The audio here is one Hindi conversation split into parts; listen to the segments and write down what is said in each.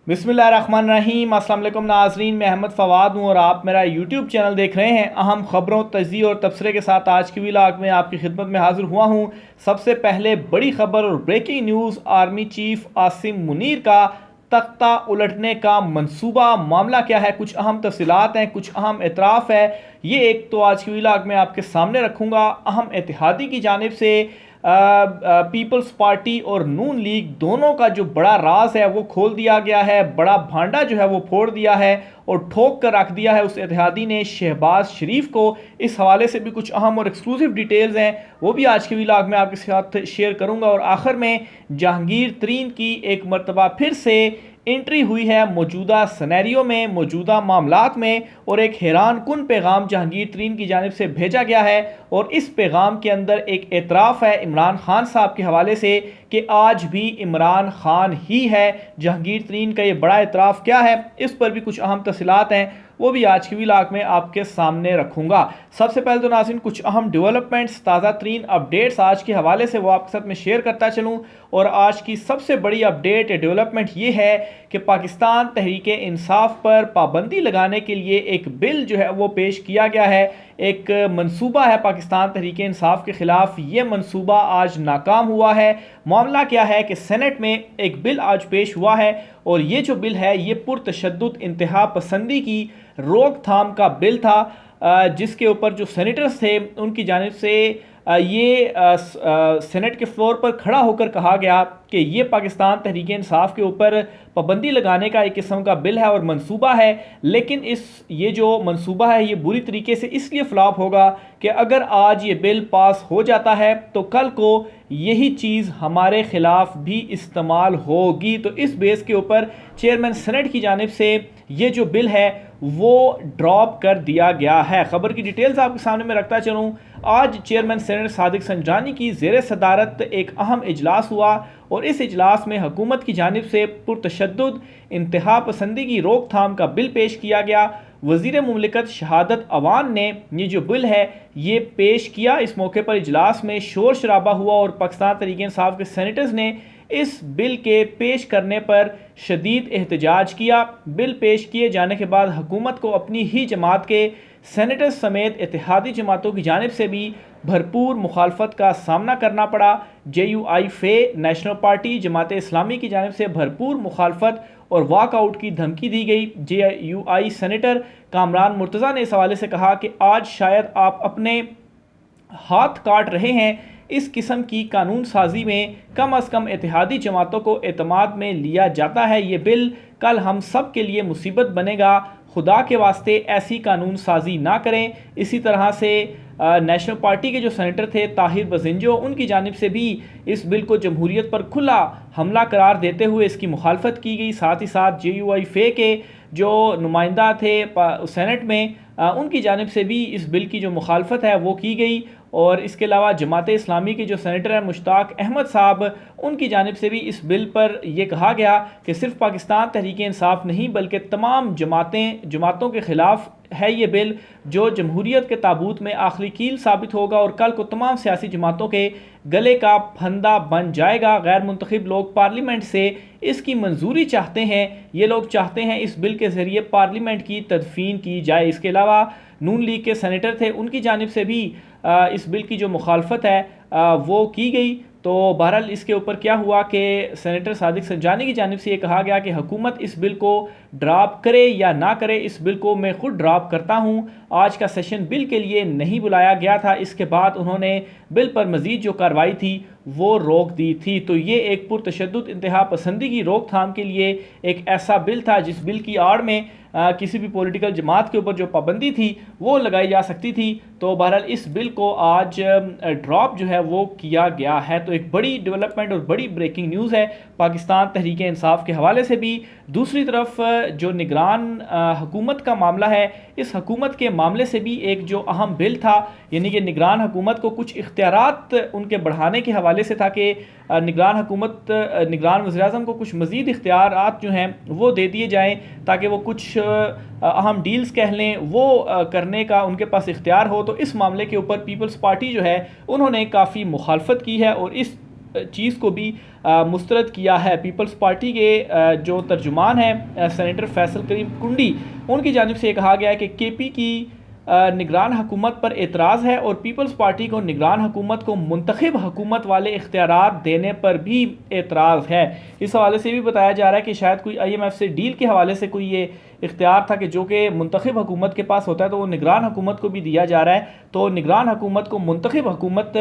बिस्मिल्लाहिर्रहमानिर्रहीम। अस्सलाम वालेकुम नाज़रीन, मैं अहमद फ़वाद हूँ और आप मेरा यूट्यूब चैनल देख रहे हैं। अहम खबरों, तजज़िये और तबसरे के साथ आज की व्लॉग में आपकी खिदमत में हाजिर हुआ हूँ। सबसे पहले बड़ी खबर और breaking news, army chief Asim Munir का तख्ता उलटने का मंसूबा, मामला क्या है, कुछ अहम तफसीलात हैं, कुछ अहम एतराफ़ है। ये एक तो आज की व्लॉग में आपके सामने रखूँगा। अहम इत्तेहादी की जानिब से पीपल्स पार्टी और नून लीग दोनों का जो बड़ा राज है वो खोल दिया गया है। बड़ा भांडा जो है वो फोड़ दिया है और ठोक कर रख दिया है उस इत्तेहादी ने शहबाज शरीफ को। इस हवाले से भी कुछ अहम और एक्सक्लूसिव डिटेल्स हैं, वो भी आज के व्लॉग में आपके साथ शेयर करूंगा। और आखिर में जहांगीर तरीन की एक मरतबा फिर से एंट्री हुई है मौजूदा सिनेरियो में, मौजूदा मामलात में, और एक हैरान कुन पैगाम जहांगीर तरीन की जानिब से भेजा गया है। और इस पैगाम के अंदर एक एतराफ़ है इमरान खान साहब के हवाले से कि आज भी इमरान खान ही है। जहांगीर तरीन का ये बड़ा एतराफ़ क्या है, इस पर भी कुछ अहम तफसीलात हैं, वो भी आज की व्लॉग में आपके सामने रखूंगा। सबसे पहले तो नाज़रीन कुछ अहम डेवलपमेंट्स, ताज़ा तरीन अपडेट्स आज के हवाले से वो आपके साथ में शेयर करता चलूँ। और आज की सबसे बड़ी अपडेट या डेवलपमेंट ये है कि पाकिस्तान तहरीक इंसाफ पर पाबंदी लगाने के लिए एक बिल जो है वो पेश किया गया है। एक मंसूबा है पाकिस्तान तहरीक इंसाफ के ख़िलाफ़, ये मंसूबा आज नाकाम हुआ है। मामला क्या है कि सेनेट में एक बिल आज पेश हुआ है और ये जो बिल है ये पुरतशद्दुद इंतहा पसंदी की रोकथाम का बिल था, जिसके ऊपर जो सेनेटर्स थे उनकी जानिब से ये सेनेट के फ्लोर पर खड़ा होकर कहा गया कि ये पाकिस्तान तहरीक इंसाफ के ऊपर पाबंदी लगाने का एक किस्म का बिल है और मंसूबा है। लेकिन ये जो मंसूबा है ये बुरी तरीके से इसलिए फ्लॉप होगा कि अगर आज ये बिल पास हो जाता है तो कल को यही चीज़ हमारे ख़िलाफ़ भी इस्तेमाल होगी। तो इस बेस के ऊपर चेयरमैन सेनेट की जानिब से ये जो बिल है वो ड्रॉप कर दिया गया है। ख़बर की डिटेल्स आपके सामने में रखता चलूँ। आज चेयरमैन सेनेट सादिक संजानी की ज़ेर सदारत एक अहम इजलास हुआ और इस इजलास में हुकूमत की जानिब से पुरतशद्दुद इंतहा पसंदी की रोकथाम का बिल पेश किया गया। वज़ीर मुमलिकत शहादत अवान ने ये जो बिल है ये पेश किया। इस मौके पर इजलास में शोर शराबा हुआ और पाकिस्तान तहरीक इंसाफ के सेनेटर्स ने इस बिल के पेश करने पर शदीद एहतजाज किया। बिल पेश किए जाने के बाद हुकूमत को अपनी ही जमात के सेनेटर्स समेत इत्तेहादी जमातों की जानिब से भी भरपूर मुखालफत का सामना करना पड़ा। JUI फे नेशनल पार्टी जमात इस्लामी की जानिब से भरपूर मुखालफत और वॉकआउट की धमकी दी गई। JUI सेनेटर कामरान मुर्तज़ा ने इस हवाले से कहा कि आज शायद आप अपने हाथ काट रहे हैं। इस किस्म की कानून साजी में कम अज़ कम इत्तेहादी जमातों को एतमाद में लिया जाता है। ये बिल कल हम सब के लिए मुसीबत बनेगा। खुदा के वास्ते ऐसी कानून साजी ना करें। इसी तरह से नेशनल पार्टी के जो सेनेटर थे ताहिर बजिंजो, उनकी जानिब से भी इस बिल को जमहूरियत पर खुला हमला करार देते हुए इसकी मुखालफत की गई। साथ ही साथ JUI फे के जो नुमाइंदा थे सेनेट में, उनकी जानिब से भी इस बिल की जो मुखालफत है वो की गई। और इसके अलावा जमात इस्लामी के जो सेनेटर हैं मुश्ताक अहमद साहब, उनकी जानिब से भी इस बिल पर यह कहा गया कि सिर्फ पाकिस्तान तहरीक इंसाफ नहीं बल्कि तमाम जमातों के ख़िलाफ़ है ये बिल, जो जमहूरियत के ताबूत में आखिरी कील साबित होगा और कल को तमाम सियासी जमातों के गले का फंदा बन जाएगा। गैर मुंतखब लोग पार्लियामेंट से इसकी मंजूरी चाहते हैं। ये लोग चाहते हैं इस बिल के ज़रिए पार्लियामेंट की तदफीन की जाए। इसके अलावा नून लीग के सेनेटर थे, उनकी जानिब से भी इस बिल की जो मुखालफत है वो की गई। तो बहरहाल इसके ऊपर क्या हुआ कि सेनेटर सादिक संजानी की जानिब से ये कहा गया कि हुकूमत इस बिल को ड्रॉप करे या ना करे, इस बिल को मैं खुद ड्रॉप करता हूँ। आज का सेशन बिल के लिए नहीं बुलाया गया था। इसके बाद उन्होंने बिल पर मज़ीद जो कार्रवाई थी वो रोक दी थी। तो ये एक पुरतशद्दुद इंतहा पसंदी की रोकथाम के लिए एक ऐसा बिल था जिस बिल की आड़ में किसी भी पॉलिटिकल जमात के ऊपर जो पाबंदी थी वो लगाई जा सकती थी। तो बहरहाल इस बिल को आज ड्रॉप जो है वो किया गया है। तो एक बड़ी डेवलपमेंट और बड़ी ब्रेकिंग न्यूज़ है पाकिस्तान तहरीक इंसाफ के हवाले से भी। दूसरी तरफ जो निगरान हुकूमत का मामला है, इस हुकूमत के मामले से भी एक जो अहम बिल था, यानी कि निगरान हुकूमत को कुछ इख्तियारात उनके बढ़ाने के हवाले से था कि निगरान वज़ीर-ए-आज़म को कुछ मज़ीद इख्तियारात जो हैं वो दे दिए जाएँ ताकि वो कुछ अहम डील्स कह लें वो करने का उनके पास इख्तियार हो। तो इस मामले के ऊपर पीपल्स पार्टी जो है उन्होंने काफ़ी मुखालफत की है और इस चीज़ को भी मुस्तरद किया है। पीपल्स पार्टी के जो तर्जुमान हैं सेनेटर फैसल करीम कुंडी, उनकी जानिब से कहा गया है कि केपी की निगरान हुकूमत पर एतराज़ है और पीपल्स पार्टी को निगरान हुकूमत को मुंतखब हुकूमत वाले इख्तियारात देने पर भी एतराज़ है। इस हवाले से भी बताया जा रहा है कि शायद कोई IMF से डील के हवाले से कोई ये इख्तियार था कि जो कि मुंतखब हुकूमत के पास होता है, तो वो निगरान हुकूमत को भी दिया जा रहा है। तो निगरान हुकूमत को मुंतखब हुकूमत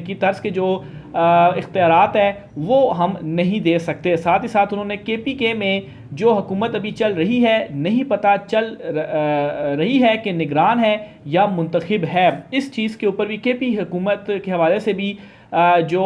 की तर्ज के जो इख्तियारात हैं वो हम नहीं दे सकते। साथ ही साथ उन्होंने KPK में जो हुकूमत अभी चल रही है, नहीं पता चल रही है कि निगरान है या मुंतखब है। इस चीज़ के ऊपर भी KP हुकूमत के हवाले से भी जो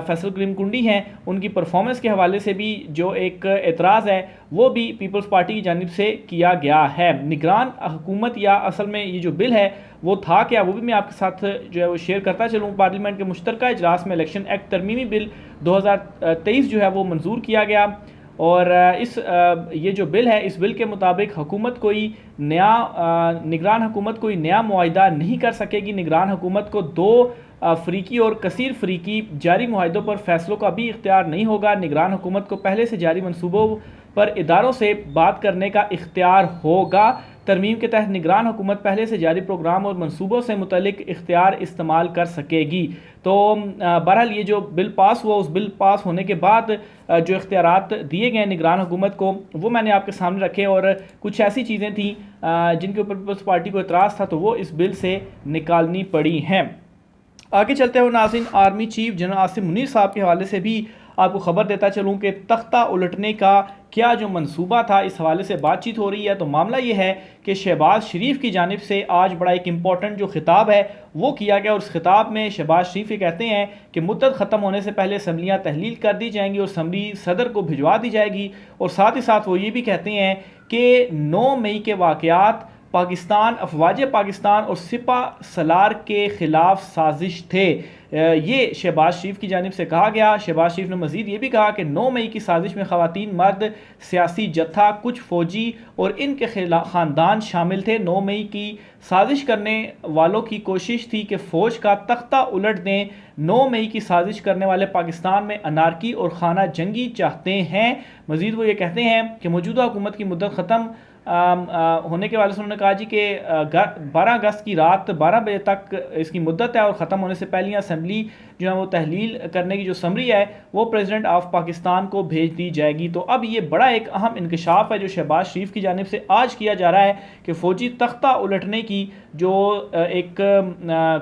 फैसल करीम कुंडी हैं उनकी परफॉर्मेंस के हवाले से भी जो एक एतराज़ है वो भी पीपल्स पार्टी की जानिब से किया गया है। निगरान हुकूमत या असल में ये जो बिल है वो था क्या, वो भी मैं आपके साथ जो है वो शेयर करता चलूँ। पार्लियामेंट के मुश्तरका इजलास में इलेक्शन एक्ट तरमीमी बिल 2023 जो है वो मंजूर किया गया और ये जो बिल है, इस बिल के मुताबिक हुकूमत कोई नया निगरान हुकूमत कोई नया मुआहिदा नहीं कर सकेगी। निगरान हुकूमत को 2 फ़रीकी और कसीर फ़रीकी जारी मुआहिदों पर फैसलों का भी इख्तियार नहीं होगा। निगरान हुकूमत को पहले से जारी मनसूबों पर इदारों से बात करने का इख्तियार होगा। तरमीम के तहत निगरान हुकूमत पहले से जारी प्रोग्राम और मनसूबों से मुतल्लिक इख्तियार इस्तेमाल कर सकेगी। तो बहरहाल ये जो बिल पास हुआ, उस बिल पास होने के बाद जो इख्तियारात दिए गए निगरान हुकूमत को वो मैंने आपके सामने रखे और कुछ ऐसी चीज़ें थी जिनके ऊपर पीपल्स पार्टी को इतराज़ था, तो वो इस बिल से निकालनी पड़ी हैं। आगे चलते हुए नाज़रीन, army chief general Asim Munir साहब के हवाले से भी आपको ख़बर देता चलूँ कि तख्ता उलटने का क्या जो मंसूबा था, इस हवाले से बातचीत हो रही है। तो मामला ये है कि शहबाज शरीफ की जानिब से आज बड़ा एक इम्पॉर्टेंट जो खिताब है वो किया गया और उस खिताब में शहबाज शरीफ ये कहते हैं कि मुद्दत ख़त्म होने से पहले असम्बलियाँ तहलील कर दी जाएंगी और असम्बली सदर को भिजवा दी जाएगी। और साथ ही साथ वो ये भी कहते हैं कि 9 मई के वाक़यात पाकिस्तान, अफवाज पाकिस्तान और सिपा सलार के ख़िलाफ़ साजिश थे। ये शहबाज शरीफ की जानिब से कहा गया। शहबाज शरीफ ने मज़ीद ये भी कहा कि 9 मई की साजिश में ख़वातीन, मर्द, सियासी जत्था, कुछ फ़ौजी और इनके ख़ानदान शामिल थे। 9 मई की साजिश करने वालों की कोशिश थी कि फ़ौज का तख्ता उलट दें। 9 मई की साजिश करने वाले पाकिस्तान में अनारकी और खाना जंगी चाहते हैं। मज़ीद वो ये कहते हैं कि मौजूदा हुकूमत की मुद्दत ख़त्म होने के वाले से उन्होंने कहा जी कि 12 अगस्त की रात 12 बजे तक इसकी मुद्दत है और ख़त्म होने से पहले असम्बली जो है वो तहलील करने की जो समरी है वो प्रेसिडेंट ऑफ पाकिस्तान को भेज दी जाएगी। तो अब ये बड़ा एक अहम इंकशाफ है जो शहबाज शरीफ की जानिब से आज किया जा रहा है कि फ़ौजी तख्ता उलटने की जो एक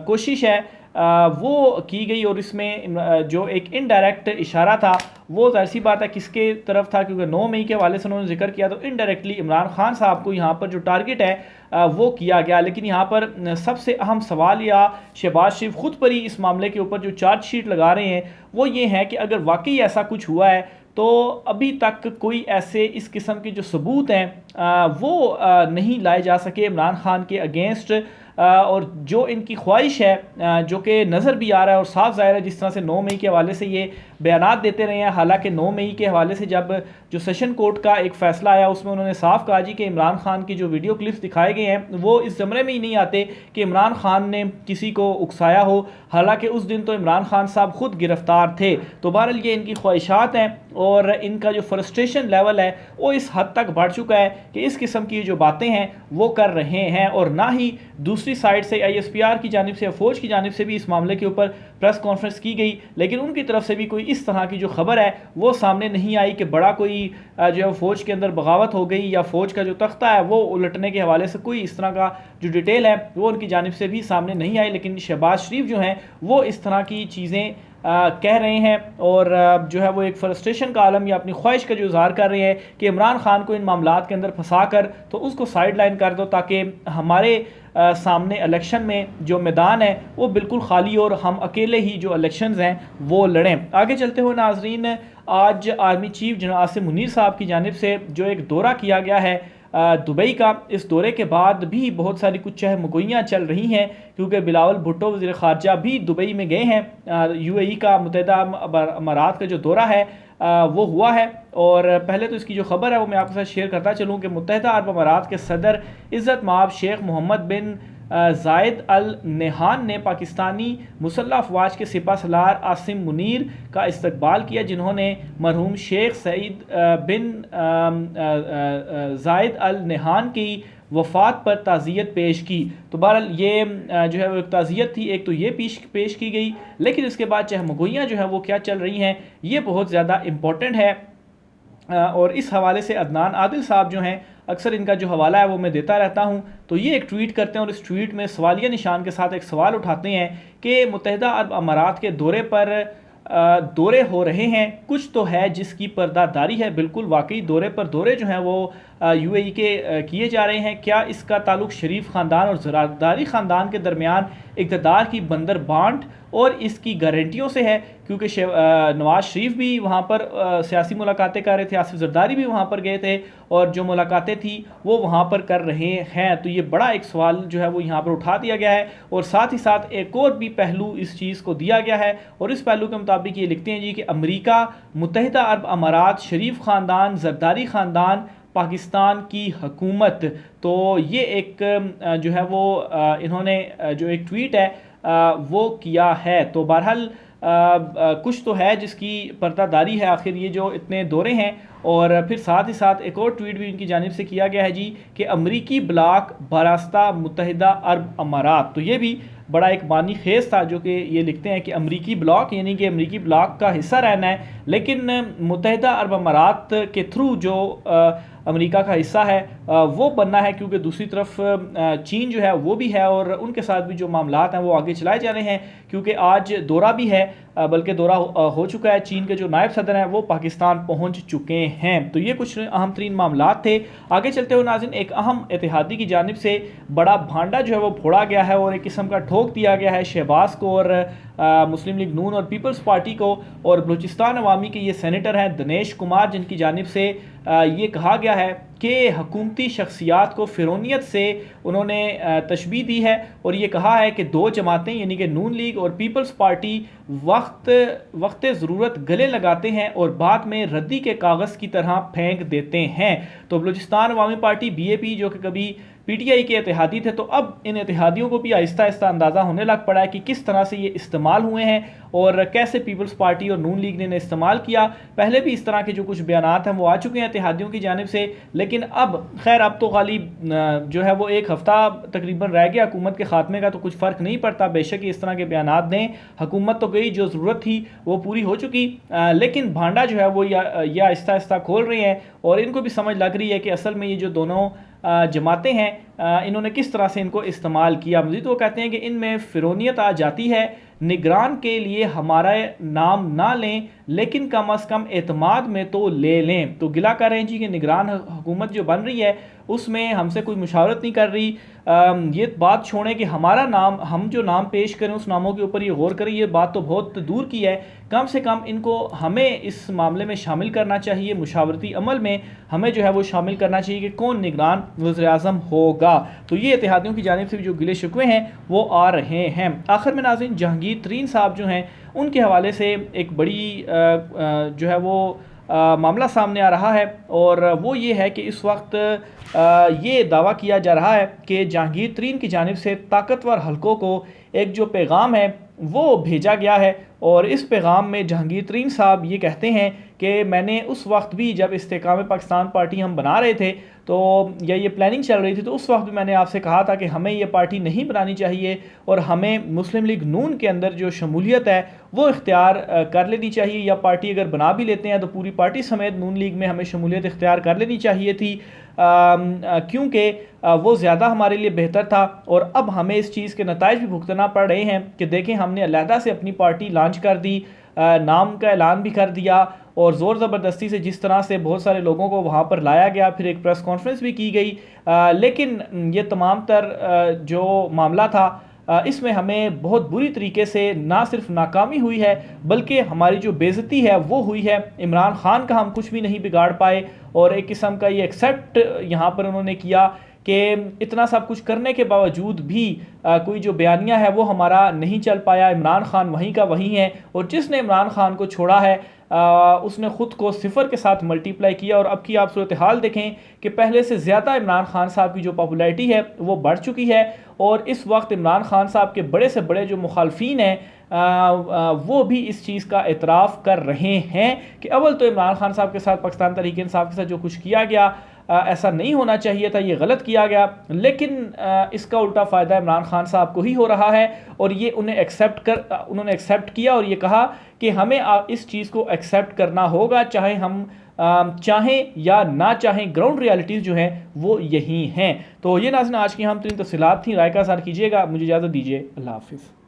कोशिश है वो की गई और इसमें जो एक इनडायरेक्ट इशारा था वो ज़ाहिर सी बात है किसके तरफ था, क्योंकि 9 मई के हवाले से उन्होंने जिक्र किया तो इनडायरेक्टली इमरान खान साहब को यहाँ पर जो टारगेट है वो किया गया। लेकिन यहाँ पर सबसे अहम सवाल या शहबाज शरीफ खुद पर ही इस मामले के ऊपर जो चार्जशीट लगा रहे हैं वो ये है कि अगर वाकई ऐसा कुछ हुआ है तो अभी तक कोई ऐसे इस किस्म के जो सबूत हैं वो नहीं लाए जा सके इमरान खान के अगेंस्ट और जो इनकी ख्वाहिश है जो कि नज़र भी आ रहा है और साफ ज़ाहिर है जिस तरह से 9 मई के हवाले से ये बयानात देते रहे हैं। हालांकि 9 मई के हवाले से जब जो सेशन कोर्ट का एक फ़ैसला आया उसमें उन्होंने साफ कहा जी कि इमरान खान की जो वीडियो क्लिप्स दिखाए गए हैं वो इस ज़मरे में ही नहीं आते कि इमरान खान ने किसी को उकसाया हो। हालांकि उस दिन तो इमरान खान साहब खुद गिरफ़्तार थे। तो बहरहाल ये इनकी ख्वाहिशात हैं और इनका जो फ्रस्ट्रेशन लेवल है वो इस हद तक बढ़ चुका है कि इस किस्म की जो बातें हैं वो कर रहे हैं। और ना ही दूसरी साइड से ISPR की जानिब से, फ़ौज की जानिब से भी इस मामले के ऊपर प्रेस कॉन्फ्रेंस की गई, लेकिन उनकी तरफ से भी कोई इस तरह की जो खबर है वो सामने नहीं आई कि बड़ा कोई जो है फ़ौज के अंदर बगावत हो गई या फ़ौज का जो तख्ता है वो उलटने के हवाले से कोई इस तरह का जो डिटेल है वो उनकी जानिब से भी सामने नहीं आई। लेकिन शहबाज शरीफ जो हैं वो इस तरह की चीज़ें कह रहे हैं और जो है वो एक फ्रस्ट्रेशन का आलम या अपनी ख्वाहिश का जो इज़हार कर रहे हैं कि इमरान खान को इन मामलात के अंदर फंसा कर तो उसको साइड लाइन कर दो ताकि हमारे सामने इलेक्शन में जो मैदान है वो बिल्कुल खाली और हम अकेले ही जो इलेक्शंस हैं वो लड़ें। आगे चलते हुए नाजरीन, आज army chief general Asim Munir साहब की जानिब से जो एक दौरा किया गया है दुबई का, इस दौरे के बाद भी बहुत सारी कुछ चहमगोइयाँ चल रही हैं क्योंकि बिलावल भुट्टो वज़ीर ख़ारजा भी दुबई में गए हैं। UAE का मुत्तहिदा अमारात का जो दौरा है वो हुआ है और पहले तो इसकी जो खबर है वो मैं आपके साथ शेयर करता चलूँ कि मुत्तहिदा अरब अमारात के सदर इज़्ज़त माब शेख मोहम्मद बिन जायद अल नहान ने पाकिस्तानी मुसल्लह अफवाज के सिपह सलार आसिम मुनीर का इस्तकबाल किया, जिन्होंने मरहूम शेख सईद बिन जायद अल नहान की वफ़ात पर ताज़ियत पेश की। तो बहरहाल ये जो है वो एक ताज़ियत थी, एक तो ये पेश की गई, लेकिन इसके बाद चहमगोइयाँ जो है वो क्या चल रही हैं ये बहुत ज़्यादा इम्पॉर्टेंट है। और इस हवाले से अदनान आदिल साहब जो हैं, अक्सर इनका जो हवाला है वो मैं देता रहता हूँ, तो ये एक ट्वीट करते हैं और इस ट्वीट में सवालिया निशान के साथ एक सवाल उठाते हैं कि मुत्तहिदा अरब अमारात के दौरे हो रहे हैं, कुछ तो है जिसकी पर्दादारी है। बिल्कुल वाकई दौरे पर दौरे जो हैं वो यूएई के किए जा रहे हैं। क्या इसका ताल्लुक शरीफ ख़ानदान और ज़रादारी ख़ानदान के दरमियान इक़्तिदार की बंदर बांट और इसकी गारंटियों से है? क्योंकि नवाज शरीफ भी वहाँ पर सियासी मुलाकातें कर रहे थे, आसिफ ज़रदारी भी वहाँ पर गए थे और जो मुलाकातें थी वो वहाँ पर कर रहे हैं। तो ये बड़ा एक सवाल जो है वो यहाँ पर उठा दिया गया है और साथ ही साथ एक और भी पहलू इस चीज़ को दिया गया है और इस पहलू के मुताबिक ये लिखते हैं जी कि अमेरिका, मुत्तहिदा अरब अमारात, शरीफ ख़ानदान, ज़रदारी ख़ानदान, पाकिस्तान की हुकूमत। तो ये एक जो है वो इन्होंने जो एक ट्वीट है वो किया है। तो बहरहाल कुछ तो है जिसकी पर्दादारी है आखिर ये जो इतने दौरे हैं। और फिर साथ ही साथ एक और ट्वीट भी इनकी जानिब से किया गया है जी कि अमरीकी ब्लॉक बरास्ता मुत्तहिदा अरब अमारात। तो ये भी बड़ा एक बानी खेज था जो कि ये लिखते हैं कि अमरीकी ब्लॉक यानी कि अमरीकी ब्लॉक का हिस्सा रहना है, लेकिन मुत्तहिदा अरब अमारात के थ्रू जो अमेरिका का हिस्सा है वो बनना है, क्योंकि दूसरी तरफ चीन जो है वो भी है और उनके साथ भी जो मामलात हैं वो आगे चलाए जा रहे हैं। क्योंकि आज दौरा भी है, बल्कि दौरा हो चुका है, चीन के जो नायब सदर हैं वो पाकिस्तान पहुंच चुके हैं। तो ये कुछ अहम तरीन मामलात थे। आगे चलते हुए नाज़रीन, एक अहम इत्तेहादी की जानिब से बड़ा भांडा जो है वो फोड़ा गया है और एक किस्म का ठोक दिया गया है शहबाज को और मुस्लिम लीग नून और पीपल्स पार्टी को। और बलूचिस्तान अवामी के ये सेनेटर हैं दिनेश कुमार, जिनकी जानिब से ये कहा गया है कि हुकूमती शख्सियात को फ़िरौनियत से उन्होंने तशबीह दी है और ये कहा है कि दो जमातें यानी कि नून लीग और पीपल्स पार्टी वक्त ज़रूरत गले लगाते हैं और बाद में रद्दी के कागज़ की तरह फेंक देते हैं। तो बलूचिस्तान अवामी पार्टी BAP जो कि कभी PTI के इत्तेहादी थे, तो अब इन इत्तेहादियों को भी आहिस्ता आहिस्ता अंदाज़ा होने लग पड़ा है कि किस तरह से ये इस्तेमाल हुए हैं और कैसे पीपल्स पार्टी और नून लीग ने इन्हें इस्तेमाल किया। पहले भी इस तरह के जो कुछ बयानात हैं वो आ चुके हैं इत्तेहादियों की जानिब से, लेकिन अब खैर अब तो खाली जो है वो एक हफ़्ता तकरीबन रह गया हुकूमत के ख़ात्मे का, तो कुछ फ़र्क नहीं पड़ता। बेशक इस तरह के बयानात दें, हुकूमत तो गई, जो ज़रूरत थी वो पूरी हो चुकी, लेकिन भांडा जो है वो ये आहिस्ता आहिस्ता खोल रहे हैं और इनको भी समझ लग रही है कि असल में ये जो दोनों जमातें हैं इन्होंने किस तरह से इनको इस्तेमाल किया। मज़ीद वो कहते हैं कि इनमें फ़िरौनियत आ जाती है, निगरान के लिए हमारा नाम ना लें लेकिन कम अज़ कम एतमाद में तो ले लें। तो गिला कर रहे हैं जी कि निगरान हुकूमत जो बन रही है उसमें हमसे कोई मुशावरत नहीं कर रही। ये बात छोड़ें कि हमारा नाम, हम जो नाम पेश करें उस नामों के ऊपर ये गौर करें, ये बात तो बहुत दूर की है। कम से कम इनको हमें इस मामले में शामिल करना चाहिए, मुशावरती अमल में हमें जो है वो शामिल करना चाहिए कि कौन निगरान वज़ीर-ए-आज़म होगा। तो ये इत्तेहादियों की जानिब से भी जो गिले शिकवे हैं वो आ रहे हैं। आखिर में नाज़रीन, जहांगीर तरीन साहब जो हैं उनके हवाले से एक बड़ी जो है वो मामला सामने आ रहा है और वो ये है कि इस वक्त ये दावा किया जा रहा है कि जहांगीर तरीन की जानिब से ताकतवर हलकों को एक जो पैगाम है वो भेजा गया है और इस पैगाम में जहांगीर तरीन साहब ये कहते हैं कि मैंने उस वक्त भी जब इस्तेकाम पाकिस्तान पार्टी हम बना रहे थे तो या ये प्लानिंग चल रही थी, तो उस वक्त भी मैंने आपसे कहा था कि हमें ये पार्टी नहीं बनानी चाहिए और हमें मुस्लिम लीग नून के अंदर जो शमूलियत है वो इख्तियार कर लेनी चाहिए, या पार्टी अगर बना भी लेते हैं तो पूरी पार्टी समेत नून लीग में हमें शमूलियत इख्तियार कर लेनी चाहिए थी, क्योंकि वो ज़्यादा हमारे लिए बेहतर था। और अब हमें इस चीज़ के नताइज भी भुगतना पड़ रहे हैं कि देखें हमने अलहदा से अपनी पार्टी लॉन्च कर दी, नाम का ऐलान भी कर दिया और ज़ोर ज़बरदस्ती से जिस तरह से बहुत सारे लोगों को वहाँ पर लाया गया, फिर एक प्रेस कॉन्फ्रेंस भी की गई, लेकिन ये तमाम तर जो मामला था इसमें हमें बहुत बुरी तरीके से ना सिर्फ नाकामी हुई है बल्कि हमारी जो बेइज्जती है वो हुई है। इमरान खान का हम कुछ भी नहीं बिगाड़ पाए और एक किस्म का ये एक्सेप्ट यहाँ पर उन्होंने किया कि इतना सब कुछ करने के बावजूद भी कोई जो बयानिया है वो हमारा नहीं चल पाया। इमरान खान वहीं का वहीं है और जिसने इमरान खान को छोड़ा है उसने ख़ुद को सिफर के साथ मल्टीप्लाई किया। और अब की आप सूरत हाल देखें कि पहले से ज़्यादा इमरान खान साहब की जो पॉपुलैरिटी है वो बढ़ चुकी है। और इस वक्त इमरान खान साहब के बड़े से बड़े जो मुखालफीन हैं वो भी इस चीज़ का एतराफ़ कर रहे हैं कि अव्वल तो इमरान खान साहब के साथ पाकिस्तान तहरीक इंसाफ के साथ जो कुछ किया गया ऐसा नहीं होना चाहिए था, ये गलत किया गया। लेकिन इसका उल्टा फ़ायदा इमरान खान साहब को ही हो रहा है और ये उन्होंने एक्सेप्ट किया और ये कहा कि हमें इस चीज़ को एक्सेप्ट करना होगा, चाहे हम चाहें या ना चाहें। ग्राउंड रियलिटीज़ जो हैं वो यही हैं। तो ये नाज़रीन आज की हम 3 तफसीलात थी। राय का इज़हार कीजिएगा। मुझे इजाज़त दीजिए। अल्लाह हाफ़िज़।